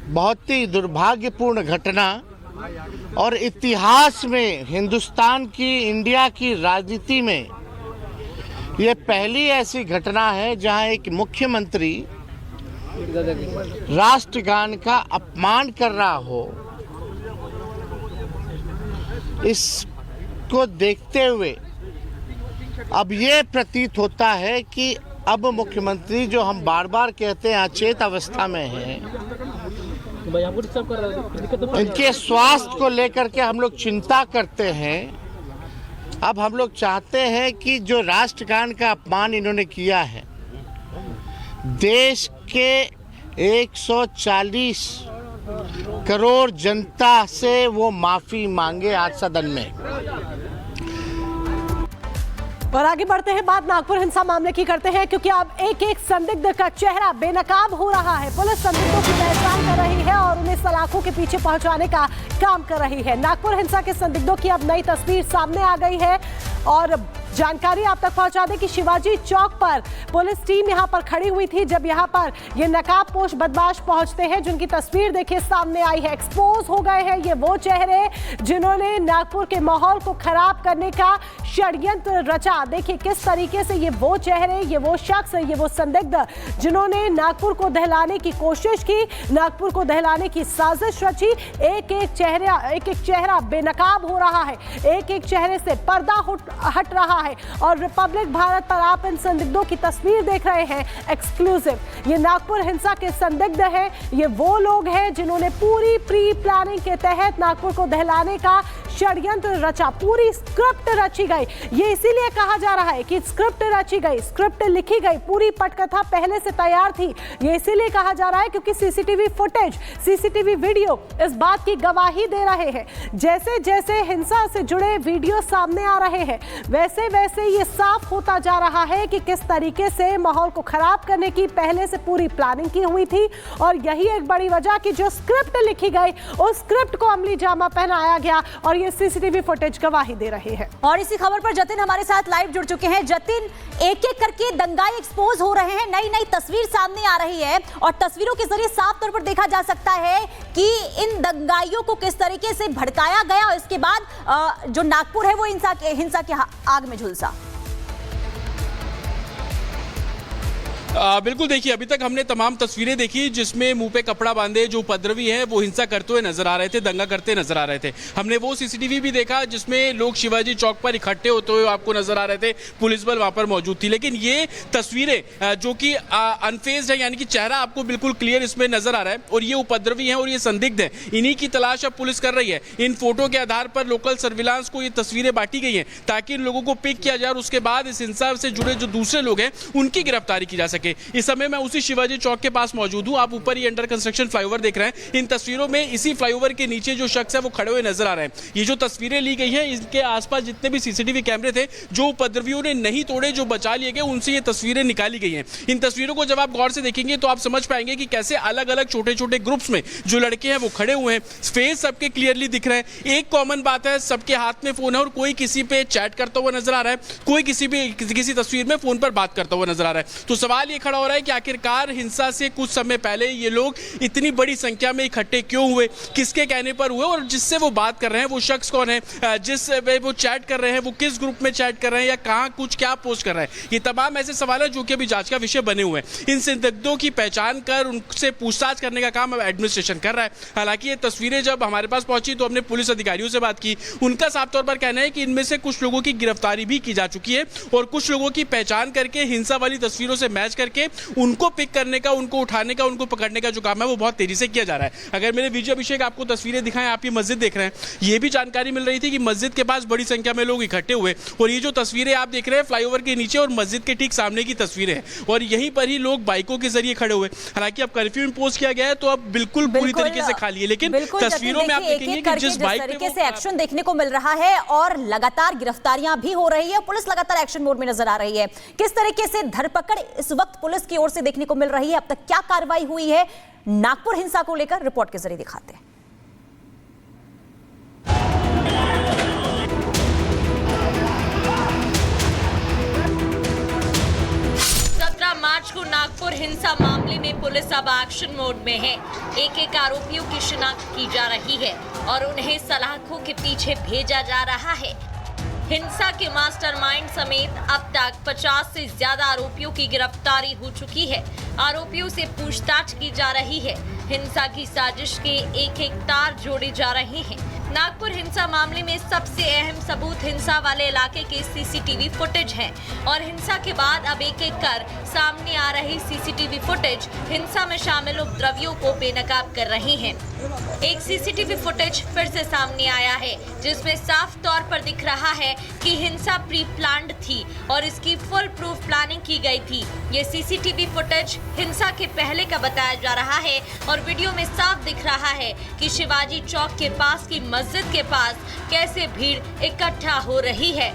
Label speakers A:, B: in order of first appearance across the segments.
A: बहुत ही दुर्भाग्यपूर्ण घटना और इतिहास में हिंदुस्तान की, इंडिया की राजनीति में ये पहली ऐसी घटना है जहां एक मुख्यमंत्री राष्ट्रगान का अपमान कर रहा हो। इसको देखते हुए अब ये प्रतीत होता है कि अब मुख्यमंत्री, जो हम बार बार कहते हैं अचेत अवस्था में हैं, इनके स्वास्थ्य को लेकर के हम लोग चिंता करते हैं। अब हम लोग चाहते हैं कि जो राष्ट्रगान का अपमान इन्होंने किया है, देश के 140 करोड़ जनता से वो माफी मांगे आज सदन में।
B: और आगे बढ़ते हैं, बात नागपुर हिंसा मामले की करते हैं, क्योंकि अब एक एक संदिग्ध का चेहरा बेनकाब हो रहा है। पुलिस संदिग्धों की पहचान कर रही है और उन्हें सलाखों के पीछे पहुंचाने का काम कर रही है। नागपुर हिंसा के संदिग्धों की अब नई तस्वीर सामने आ गई है और जानकारी आप तक पहुंचा दें कि शिवाजी चौक पर पुलिस टीम यहां पर खड़ी हुई थी जब यहां पर ये नकाबपोश बदमाश पहुंचते हैं, जिनकी तस्वीर देखिए सामने आई है। एक्सपोज हो गए हैं ये वो चेहरे जिन्होंने नागपुर के माहौल को खराब करने का षड्यंत्र रचा। देखिए किस तरीके से ये वो चेहरे, ये वो शख्स, ये वो संदिग्ध जिन्होंने नागपुर को दहलाने की कोशिश की, नागपुर को दहलाने की साजिश रची। एक एक चेहरा बेनकाब हो रहा है, एक एक चेहरे से पर्दा हट रहा है। और रिपब्लिक भारत पर आप इन संदिग्धों की तस्वीर देख रहे हैं एक्सक्लूसिव। ये नागपुर हिंसा के संदिग्ध हैं, ये वो लोग हैं जिन्होंने पूरी प्री प्लानिंग के तहत नागपुर को दहलाने का षड्यंत्र रचा, पूरी स्क्रिप्ट रची गई। ये इसीलिए कहा जा रहा है कि स्क्रिप्ट रची गई, स्क्रिप्ट लिखी गई, पूरी पटकथा पहले से तैयार थी। ये इसीलिए कहा जा रहा है क्योंकि सीसीटीवी फुटेज, सीसीटीवी वीडियो इस बात की गवाही दे रहे हैं। जैसे जैसे हिंसा से जुड़े वीडियो सामने आ रहे हैं, वैसे वैसे ये साफ होता जा रहा है कि किस तरीके से माहौल को खराब करने की पहले से पूरी प्लानिंग की हुई थी। और यही एक बड़ी वजह कि जो स्क्रिप्ट लिखी गई, उस स्क्रिप्ट को अमली जामा पहनाया गया और ये सीसीटीवी फुटेज गवाही दे रहे हैं।
C: और इसी खबर पर जतिन हमारे साथ लाइव जुड़ चुके हैं। जतिन, एक एक करके दंगाई एक्सपोज हो रहे हैं, नई नई तस्वीर सामने आ रही है और तस्वीरों के जरिए साफ तौर पर देखा जा सकता है कि इन दंगाइयों को किस तरीके से भड़काया गया और इसके बाद जो नागपुर है वो हिंसा के आग में झुलसा।
D: बिल्कुल, देखिए अभी तक हमने तमाम तस्वीरें देखी जिसमें मुंह पे कपड़ा बांधे जो उपद्रवी हैं वो हिंसा करते हुए नजर आ रहे थे, दंगा करते नजर आ रहे थे। हमने वो सीसीटीवी भी देखा जिसमें लोग शिवाजी चौक पर इकट्ठे होते हुए आपको नजर आ रहे थे, पुलिस बल वहां पर मौजूद थी। लेकिन ये तस्वीरें जो कि अनफेज्ड है, यानी कि चेहरा आपको बिल्कुल क्लियर इसमें नजर आ रहा है और ये उपद्रवी हैं और ये संदिग्ध है, इन्हीं की तलाश अब पुलिस कर रही है। इन फोटो के आधार पर लोकल सर्विलांस को ये तस्वीरें बांटी गई हैं ताकि इन लोगों को पिक किया जाए और उसके बाद इस हिंसा से जुड़े जो दूसरे लोग हैं उनकी गिरफ्तारी की जा सके। इस समय मैं उसी शिवाजी चौक के पास मौजूद हूं। आप ऊपर ये अंडर कंस्ट्रक्शन फ्लाईओवर देख रहे हैं। इन तस्वीरों में इसी फ्लाईओवर के नीचे जो शख्स है वो खड़े हुए नजर आ रहे हैं। ये जो तस्वीरें ली गई हैं, इसके आसपास जितने भी सीसीटीवी कैमरे थे जो उपद्रवियों ने नहीं तोड़े, जो बचा लिए गए, उनसे ये तस्वीरें निकाली गई हैं। इन तस्वीरों को जब आप गौर से देखेंगे तो आप समझ पाएंगे कि कैसे अलग अलग छोटे छोटे ग्रुप्स में जो लड़के हैं वो खड़े हुए हैं, फेस सबके क्लियरली दिख रहे हैं। एक कॉमन बात है, सबके हाथ में फोन है और कोई किसी पे चैट करता हुआ नजर आ रहा है, कोई किसी तस्वीर में फोन पर बात करता हुआ नजर आ रहा है। तो सवाल ये खड़ा हो रहा है कि आखिरकार हिंसा से कुछ समय पहले ये लोग इतनी बड़ी संख्या में इकट्ठे क्यों हुए, किसके कहने पर हुए और जिससे वो बात कर रहे हैं वो शख्स कौन है, जिस वो चैट कर रहे हैं वो किस ग्रुप में चैट कर रहे हैं या कहां कुछ क्या पोस्ट कर रहे हैं। ये तमाम ऐसे सवाल है जो कि अभी जांच का विषय बने हुए हैं। इन संदिग्धों की पहचान कर उनसे पूछताछ करने का काम अब एडमिनिस्ट्रेशन कर रहा है। हालांकि ये तस्वीरें जब हमारे पास पहुंची तो हमने पुलिस अधिकारियों से बात की। उनका साफ तौर पर कहना है कि इनमें से कुछ लोगों की गिरफ्तारी भी की जा चुकी है और कुछ लोगों की पहचान करके हिंसा वाली तस्वीरों से मैच करके उनको पिक करने का, उनको उठाने का, उनको पकड़ने का जो काम है वो बहुत तेजी से किया जा रहा है। अगर मेरे विजय अभिषेक आपको तस्वीरें दिखाएं, आप ये मस्जिद देख रहे हैं, ये भी जानकारी मिल रही थी कि मस्जिद के पास बड़ी संख्या में लोग इकट्ठे हुए और ये जो तस्वीरें आप देख रहे हैं फ्लाईओवर के नीचे और मस्जिद के ठीक सामने की तस्वीरें हैं और यहीं पर ही लोग बाइकों के जरिए खड़े हुए। हालांकि अब कर्फ्यू इम्पोज किया गया है तो अब बिल्कुल पूरी तरीके से खाली है, लेकिन तस्वीरों में आप देखेंगे कि जिस बाइक
C: तरीके से एक्शन देखने को मिल रहा है और लगातार गिरफ्तारियां भी हो रही है, पुलिस लगातार एक्शन मोड में नजर आ रही है। किस तरीके से धरपकड़ इस वक्त पुलिस की ओर से देखने को मिल रही है, अब तक क्या कार्रवाई हुई है, नागपुर हिंसा को लेकर रिपोर्ट के जरिए दिखाते हैं।
E: 17 मार्च मार्च को नागपुर हिंसा मामले में पुलिस अब एक्शन मोड में है। एक आरोपियों की शिनाख्त की जा रही है और उन्हें सलाखों के पीछे भेजा जा रहा है। हिंसा के मास्टरमाइंड समेत अब तक 50 से ज्यादा आरोपियों की गिरफ्तारी हो चुकी है। आरोपियों से पूछताछ की जा रही है। हिंसा की साजिश के एक तार जोड़े जा रहे हैं। नागपुर हिंसा मामले में सबसे अहम सबूत हिंसा वाले इलाके के सीसीटीवी फुटेज है और हिंसा के बाद अब एक कर सामने आ रही सीसीटीवी फुटेज हिंसा में शामिल उपद्रवियों को बेनकाब कर रही है। एक सीसीटीवी फुटेज फिर से सामने आया है जिसमें साफ तौर पर दिख रहा है कि हिंसा प्री प्लान्ड थी और इसकी फुल प्रूफ प्लानिंग की गई थी। ये सीसीटीवी फुटेज हिंसा के पहले का बताया जा रहा है और वीडियो में साफ दिख रहा है कि शिवाजी चौक के पास की मस्जिद के पास कैसे भीड़ इकट्ठा हो रही है।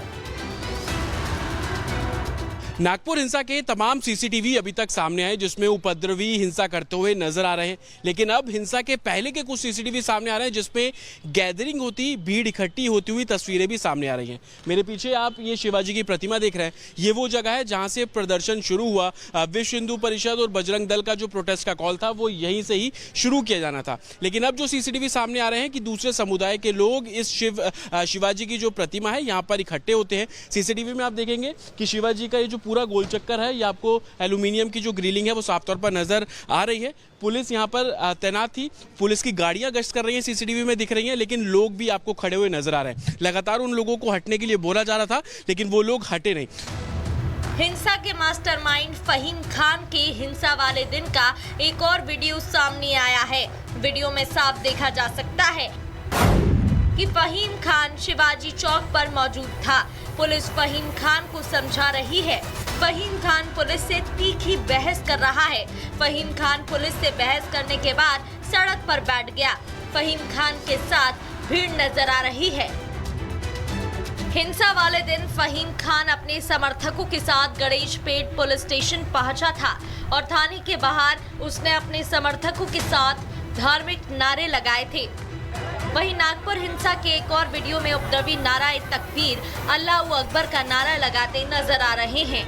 D: नागपुर हिंसा के तमाम सीसीटीवी अभी तक सामने आए जिसमें उपद्रवी हिंसा करते हुए नजर आ रहे हैं, लेकिन अब हिंसा के पहले के कुछ सीसीटीवी सामने आ रहे हैं जिसमें गैदरिंग होती, भीड़ इकट्ठी होती हुई तस्वीरें भी सामने आ रही हैं। मेरे पीछे आप ये शिवाजी की प्रतिमा देख रहे हैं, ये वो जगह है जहां से प्रदर्शन शुरू हुआ। विश्व हिंदू परिषद और बजरंग दल का जो प्रोटेस्ट का कॉल था वो यहीं से ही शुरू किया जाना था, लेकिन अब जो सीसीटीवी सामने आ रहे हैं कि दूसरे समुदाय के लोग इस शिवाजी की जो प्रतिमा है यहाँ पर इकट्ठे होते हैं। सीसीटीवी में आप देखेंगे कि शिवाजी का ये जो पूरा गोल चक्कर है, ये आपको एल्यूमिनियम की जो ग्रिलिंग है वो साफ तौर पर नजर आ रही है। पुलिस यहाँ पर तैनात थी, पुलिस की गाड़ियां गश्त कर रही हैं, सीसीटीवी में दिख रही हैं, लेकिन लोग भी आपको खड़े हुए नजर आ रहे हैं। लगातार उन लोगों को हटने के लिए बोला जा रहा था, लेकिन वो लोग हटे नहीं।
E: हिंसा के मास्टरमाइंड फहीम खान के हिंसा वाले दिन का एक और वीडियो सामने आया है। वीडियो में साफ देखा जा सकता है कि फहीम खान शिवाजी चौक पर मौजूद था। पुलिस फहीम खान को समझा रही है। फहीम खान पुलिस से तीखी बहस कर रहा है। फहीम खान पुलिस से बहस करने के बाद सड़क पर बैठ गया। फहीम खान के साथ भीड़ नजर आ रही है। हिंसा वाले दिन फहीम खान अपने समर्थकों के साथ गणेशपेट पुलिस स्टेशन पहुंचा था और थाने के बाहर उसने अपने समर्थकों के साथ धार्मिक नारे लगाए थे। वहीं नागपुर हिंसा के एक और वीडियो में उपद्रवी नारा तकबीर अल्लाहू अकबर का नारा लगाते नजर आ रहे हैं।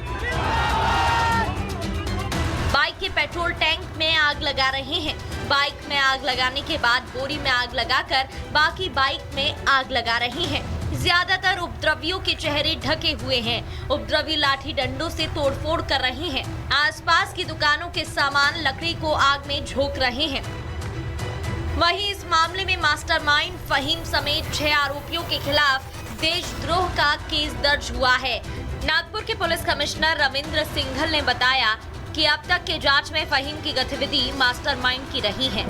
E: बाइक के पेट्रोल टैंक में आग लगा रहे हैं। बाइक में आग लगाने के बाद बोरी में आग लगाकर बाकी बाइक में आग लगा रहे हैं। ज्यादातर उपद्रवियों के चेहरे ढके हुए हैं। उपद्रवी लाठी डंडों से तोड़फोड़ कर रहे हैं। आसपास की दुकानों के सामान लकड़ी को आग में झोंक रहे हैं। वहीं इस मामले में मास्टरमाइंड फहीम समेत 6 आरोपियों के खिलाफ देशद्रोह का केस दर्ज हुआ है। नागपुर के पुलिस कमिश्नर रविंद्र सिंघल ने बताया कि अब तक के जांच में फहीम की गतिविधि मास्टरमाइंड की रही है।